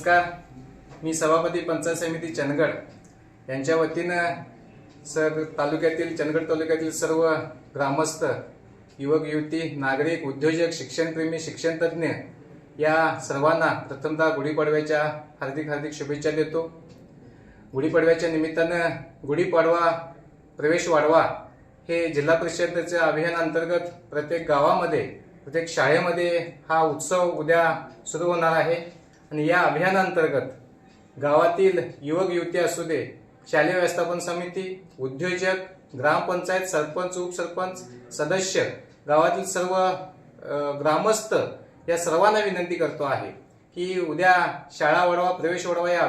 नमस्कार. मी सभापती पंचायत समिती चंदगड यांच्या वतीनं तालुक्यातील चंदगड तालुक्यातील सर्व ग्रामस्थ, युवक युवती, नागरिक, उद्योजक, शिक्षणप्रेमी, शिक्षणतज्ञ या सर्वांना प्रथमतः गुढीपाडव्याच्या हार्दिक शुभेच्छा देतो. गुढीपाडव्याच्या निमित्तानं गुढीपाडवा प्रवेश वाढवा हे जिल्हा परिषदेच्या अभियानांतर्गत प्रत्येक गावामध्ये, प्रत्येक शाळेमध्ये हा उत्सव उद्या सुरू होणार आहे. आणि या अभियानांतर्गत गावातील युवक युवती असू दे, शालेय व्यवस्थापन समिती, उद्योजक, ग्रामपंचायत, सरपंच, उपसरपंच, सदस्य, गावातील सर्व ग्रामस्थ या सर्वांना विनंती करतो आहे की उद्या शाळा वाढवा प्रवेश वाढवा या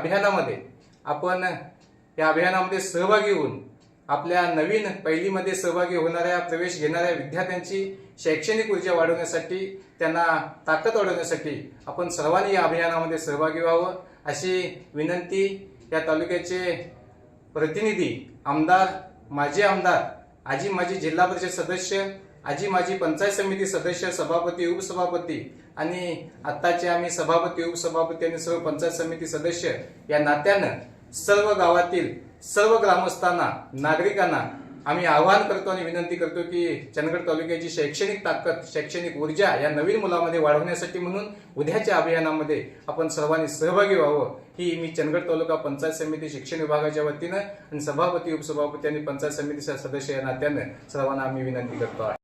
अभियानामध्ये सहभागी होऊन आपल्या नवीन पहिलीमध्ये सहभागी होणाऱ्या, प्रवेश घेणाऱ्या विद्यार्थ्यांची शैक्षणिक ऊर्जा वाढवण्यासाठी, त्यांना ताकद वाढवण्यासाठी आपण सर्वांनी या अभियानामध्ये सहभागी व्हावं अशी विनंती या तालुक्याचे प्रतिनिधी, आमदार, माजी आमदार, आजी माजी जिल्हा परिषद सदस्य, आजी माजी पंचायत समिती सदस्य, सभापती, उपसभापती आणि आत्ताचे आम्ही सभापती, उपसभापती आणि सर्व पंचायत समिती सदस्य या नात्यानं सर्व गावातील सर्व ग्रामस्थांना, नागरिकांना आम्ही आवाहन करतो आणि विनंती करतो की चंदगड तालुक्याची शैक्षणिक ताकद, शैक्षणिक ऊर्जा या नवीन मुलामध्ये वाढवण्यासाठी म्हणून उद्याच्या अभियानामध्ये आपण सर्वांनी सहभागी व्हावं ही मी चंदगड तालुका पंचायत समिती शिक्षण विभागाच्या वतीनं आणि सभापती, उपसभापती आणि पंचायत समितीच्या सदस्य या नात्यानं सर्वांना आम्ही विनंती करतो आहे.